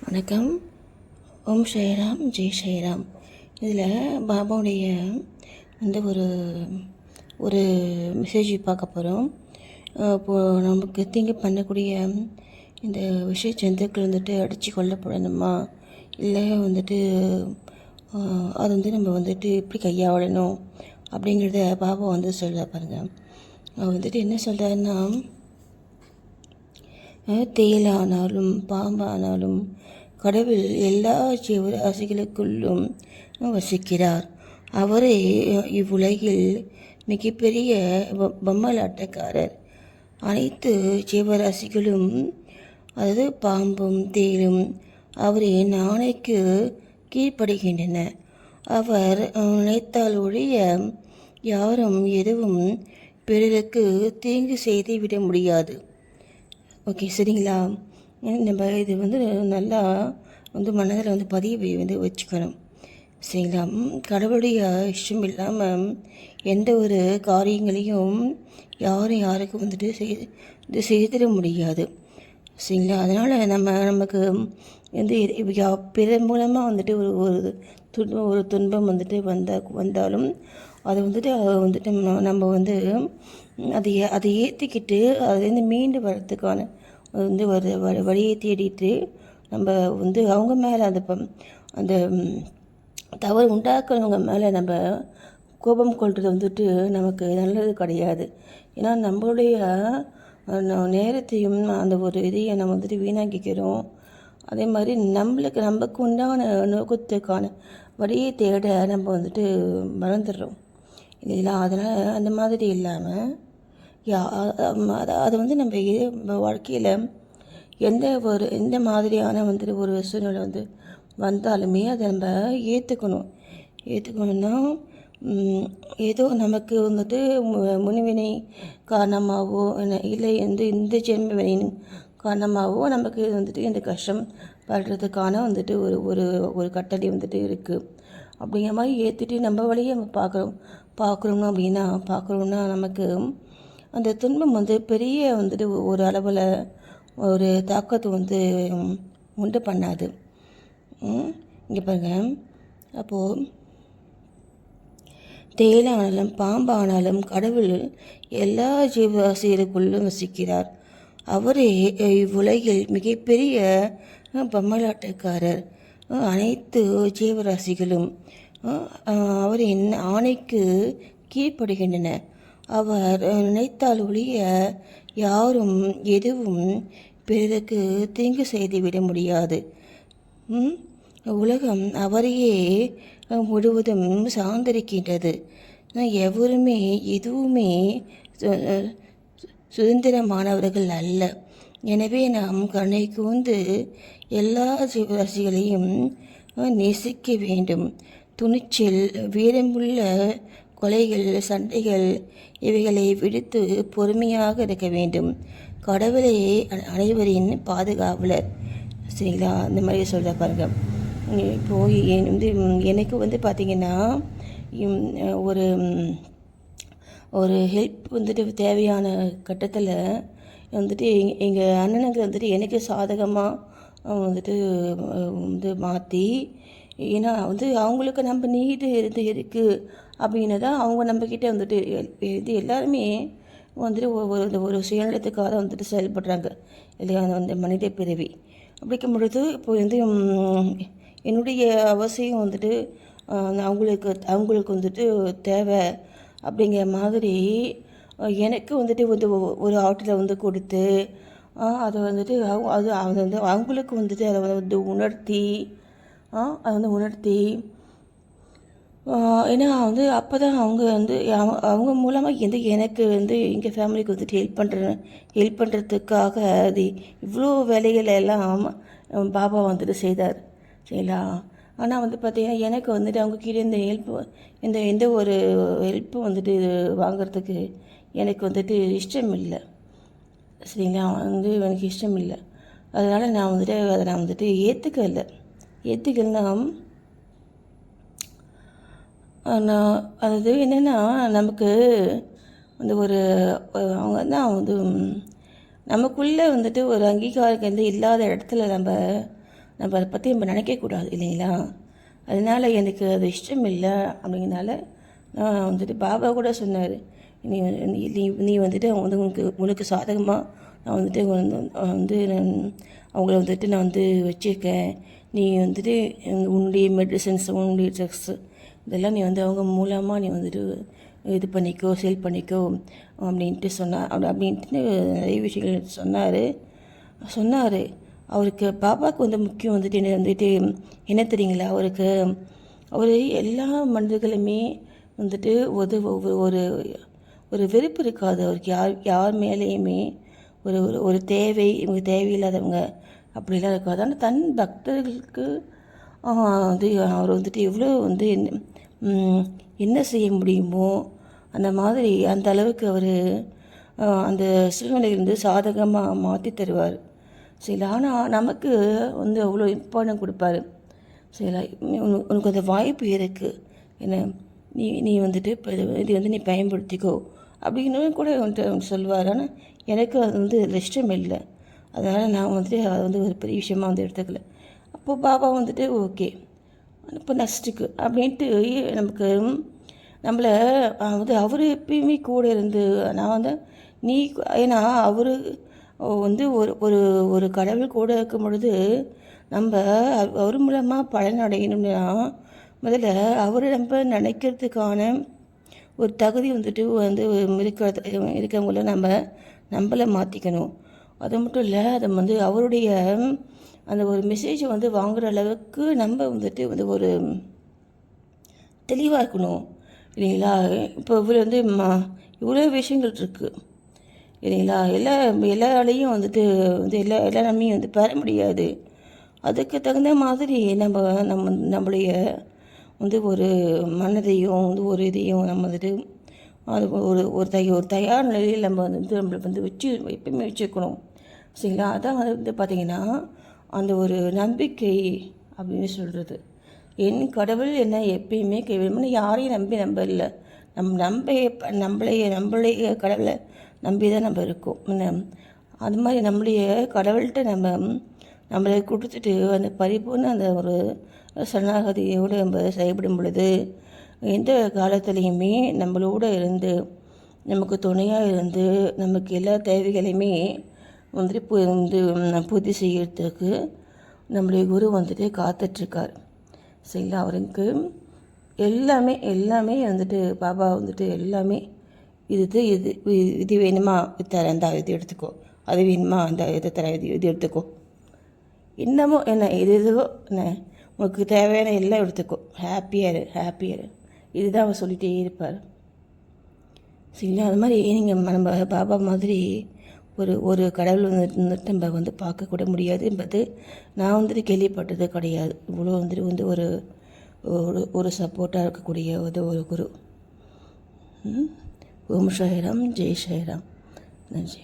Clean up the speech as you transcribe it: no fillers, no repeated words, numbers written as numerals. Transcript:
வணக்கம். ஓம் ஸ்ரீராம், ஜெய் ஸ்ரீராம். இதில் பாபாவுடைய ஒரு ஒரு மெசேஜ் பார்க்க போகிறோம். இப்போது நமக்கு தீங்கு பண்ணக்கூடிய இந்த விஷய ஜந்துக்கள் அடித்து கொல்லப்படணுமா, இல்லை அது நம்ம எப்படி கையாளணும் அப்படிங்கிறத பாபா சொல்ல பாருங்கள். அவர் என்ன சொல்கிறாருன்னா, தேயிலானாலும் பாம்பானாலும் கடவுள் எல்லா ஜீவராசிகளுக்குள்ளும் வசிக்கிறார். அவரே இவ்வுலகில் மிகப்பெரிய பொம்மலாட்டக்காரர். அனைத்து ஜீவராசிகளும், அதாவது பாம்பும் தேலும், அவரின் ஆணைக்கு கீழ்ப்படுகின்றன. அவர் நினைத்தால் ஒழிய யாரும் எதுவும் பிறருக்கு தீங்கு செய்து விட முடியாது. ஓகே, சரிங்களா? நம்ம இது நல்லா மனதில் பதிவு வச்சுக்கணும், சரிங்களா? கடவுளுடைய இஷ்டம் இல்லாமல் எந்த ஒரு காரியங்களையும் யாருக்கும் செய்திட முடியாது, சரிங்களா? அதனால் நமக்கு பிறர் மூலமாக ஒரு துன்பம் வந்தாலும் அதை நம்ம அதை ஏற்றிக்கிட்டு அதுலேருந்து மீண்டு வர்றதுக்கான வழியை தேடிட்டு நம்ம அவங்க மேலே அந்த தவறு உண்டாக்குறவங்க மேலே நம்ம கோபம் கொள்வது நமக்கு நல்லது கிடையாது. ஏன்னா நம்மளுடைய நேரத்தையும் அந்த ஒரு இதையை நம்ம வீணாக்கிக்கிறோம். அதே மாதிரி நமக்கு உண்டான நோக்கத்துக்கான வழியை தேட நம்ம மறந்துடுறோம் இல்லைங்களா? அதனால் அந்த மாதிரி இல்லாமல் அதை நம்ம வாழ்க்கையில் எந்த மாதிரியான ஒரு சூழ்நிலை வந்தாலுமே அதை நம்ம ஏற்றுக்கணும்னா ஏதோ நமக்கு முன்வினை காரணமாகவோ இல்லை இந்த ஜென்ம வினையின் காரணமாகவோ நமக்கு இந்த கஷ்டம் படுறதுக்கான ஒரு கட்டளை இருக்குது. அப்படிங்கிற மாதிரி ஏற்றிட்டு நம்ம வழியை நம்ம பார்க்குறோம்னா நமக்கு அந்த துன்பம் பெரிய ஒரு அளவில் ஒரு தாக்கத்தை உண்டு பண்ணாது. இங்கே பாருங்கள், அப்போது தேயிலானாலும் பாம்பானாலும் கடவுள் எல்லா ஜீவராசிகளுக்குள்ளும் வசிக்கிறார். அவரே இவ்வுலகில் மிகப்பெரிய பொம்மலாட்டக்காரர். அனைத்து ஜீவராசிகளும் அவரின் ஆணைக்கு கீழ்ப்படுகின்றன. அவர் நினைத்தால் ஒழிய யாரும் எதுவும் பிறருக்கு தீங்கு செய்துவிட முடியாது. உலகம் அவரையே முழுவதும் சார்ந்திருக்கின்றது. எவருமே எதுவுமே சுதந்திரமானவர்கள் அல்ல. எனவே நாம் கருணை கூர்ந்து எல்லா ஜீவராசிகளையும் நேசிக்க வேண்டும். துணிச்சல், வீரமுள்ள கொலைகள், சண்டைகள் இவைகளை விடுத்து பொறுமையாக இருக்க வேண்டும். கடவுளே அனைவரின் பாதுகாவலர், சரிங்களா? அந்த மாதிரி சொல்கிற பாருங்க. இப்போது எனக்கு பார்த்திங்கன்னா ஒரு ஒரு ஹெல்ப் தேவையான கட்டத்தில் எங்கள் அண்ணனுக்கு எனக்கு சாதகமாக மாற்றி, ஏன்னா அவங்களுக்கு நம்ம நீடு இருக்குது அப்படின்னு தான் அவங்க நம்மக்கிட்ட எல்லாருமே ஒரு சுயநலத்துக்காக செயல்படுறாங்க இல்லையா? மனித பிறவி அப்படிக்கும் பொழுது இப்போ என்னுடைய அவசியம் அவங்களுக்கு தேவை அப்படிங்கிற மாதிரி எனக்கு ஒரு ஆட்டில் கொடுத்து அதை அது அவங்களுக்கு அதை உணர்த்தி உணர்த்தி ஏன்னா அப்போ தான் அவங்க மூலமாக எனக்கு எங்கள் ஃபேமிலிக்கு ஹெல்ப் பண்ணுறதுக்காக அது இவ்வளோ வேலைகளை எல்லாம் பாபா செய்தார், சரிங்களா? ஆனால் பார்த்திங்கன்னா எனக்கு அவங்க கீழே எந்த ஒரு ஹெல்ப்பும் வாங்கிறதுக்கு எனக்கு இஷ்டம் இல்லை, சரிங்களா? எனக்கு இஷ்டம் இல்லை. அதனால் நான் அதை நான் ஏற்றுக்கலைன்னா அது என்னென்னா நமக்கு ஒரு அவங்க தான் நமக்குள்ளே ஒரு அங்கீகாரம் இல்லாத இடத்துல நம்ம நம்ம அதை பற்றி நம்ம நினைக்கக்கூடாது இல்லைங்களா. அதனால் எனக்கு அது இஷ்டம் இல்லை. அப்படிங்கிறனால நான் வந்துட்டு பாபா கூட சொன்னார், நீ நீ நீ வந்துட்டு அவங்க வந்து உனக்கு சாதகமாக நான் வந்துட்டு அவங்கள வந்துட்டு நான் வந்து வச்சுருக்கேன். நீ வந்துட்டு உன்னுடைய மெடிசன்ஸ், உன்னுடைய ட்ரக்ஸு இதெல்லாம் நீ வந்து அவங்க மூலமாக நீ வந்துட்டு இது பண்ணிக்கோ, சேல் பண்ணிக்கோ அப்படின்ட்டு அப்படின்ட்டு நிறைய விஷயங்கள் சொன்னார். அவருக்கு பாபாவுக்கு வந்து முக்கியம் வந்துட்டு என்ன தெரியுங்களா, அவர் எல்லா மனிதர்களுமே வந்துட்டு ஒரு ஒரு வெறுப்பு இருக்காது அவருக்கு. யார் மேலேயுமே ஒரு ஒரு தேவை, இவங்க தேவையில்லாதவங்க அப்படிலாம் இருக்காது. ஆனால் தன் பக்தர்களுக்கு வந்து அவர் வந்துட்டு எவ்வளோ வந்து என்ன செய்ய முடியுமோ அந்த மாதிரி அந்த அளவுக்கு அவர் அந்த சூழ்நிலையிலேருந்து சாதகமாக மாற்றி தருவார். சரி, ஆனால் நமக்கு வந்து அவ்வளோ இம்பார்ட்டன்ட் கொடுப்பாரு. சரி, உனக்கு அந்த வாய்ப்பு இருக்குது, என்ன நீ வந்துட்டு இப்போ இது வந்து நீ பயன்படுத்திக்கோ அப்படின்னு கூட வந்துட்டு சொல்லுவார். ஆனால் எனக்கு அது வந்து இஷ்டம் இல்லை. அதனால் நான் வந்துட்டு அது வந்து ஒரு பெரிய விஷயமாக வந்து எடுத்துக்கல. அப்போது பாபா வந்துட்டு ஓகே இப்போ நெக்ஸ்ட்டுக்கு அப்படின்ட்டு நமக்கு நம்மளை வந்து அவர் எப்பயுமே கூட இருந்து நான் வந்து ஏன்னா அவர் வந்து ஒரு ஒரு கடவுள் கூட இருக்கும் பொழுது நம்ம அவர் மூலமாக பலன் அடையணும்னா முதல்ல அவரை நம்ம நினைக்கிறதுக்கான ஒரு தகுதி வந்துட்டு வந்து இருக்கிறவங்கள நம்மளை மாற்றிக்கணும். அது மட்டும் இல்லை, அதை வந்து அவருடைய அந்த ஒரு மெசேஜை வந்து வாங்குகிற அளவுக்கு நம்ம வந்துட்டு வந்து ஒரு தெளிவாக இருக்கணும் இல்லைங்களா. இப்போ இவர் வந்து இவ்வளோ விஷயங்கள் இருக்குது இல்லைங்களா. எல்லாராலையும் வந்துட்டு வந்து எல்லா நன்மையும் வந்து பெற முடியாது. அதுக்கு தகுந்த மாதிரி நம்மளுடைய வந்து ஒரு மனதையும் வந்து ஒரு இதையும் நம்ம வந்துட்டு அது ஒரு தயார் நிலையில் நம்ம வந்து நம்மளை வந்து எப்பயுமே வச்சுருக்கணும் சரிங்களா. அதான் வந்து பார்த்திங்கன்னா அந்த ஒரு நம்பிக்கை அப்படின்னு சொல்கிறது. என் கடவுள் என்ன எப்பயுமே கைவிடணும்னு யாரையும் நம்ப இல்லை. நம்மளைய கடவுளை நம்பி தான் நம்ம இருக்கோம். அது மாதிரி நம்மளுடைய கடவுள்கிட்ட நம்மளை கொடுத்துட்டு அந்த பரிபூர்ண அந்த ஒரு சரணாகதியோடு நம்ம செயல்படும் பொழுது எந்த காலத்துலேயுமே நம்மளோட இருந்து நமக்கு துணையாக இருந்து நமக்கு எல்லா தேவைகளையுமே வந்துட்டு பூர்த்தி செய்கிறதுக்கு நம்மளுடைய குரு வந்துட்டு காத்துட்ருக்கார் சரிங்களா. அவருக்கு எல்லாமே வந்துட்டு பாபா வந்துட்டு எல்லாமே இது வேணுமா தரேன், இந்த இது எடுத்துக்கோ, அது வேணுமா அந்த இது தரேன், இது எடுத்துக்கோ, என்னமோ என்ன எதுவோ என்ன உனக்கு தேவையான எல்லாம் எடுத்துக்கோ, ஹாப்பியாரு இதுதான் அவர் சொல்லிகிட்டே இருப்பார் சரிங்களா. அது மாதிரி நம்ம பாபா மாதிரி ஒரு கடவுள் வந்துட்டு நம்ம வந்து பார்க்கக்கூட முடியாது என்பது நான் வந்துட்டு கேள்விப்பட்டது கிடையாது. இவ்வளோ வந்துட்டு ஒரு ஒரு சப்போர்ட்டாக இருக்கக்கூடிய ஒரு குரு. ஓம் சாய்ராம், ஜெய் சாய்ராம், நன்றி.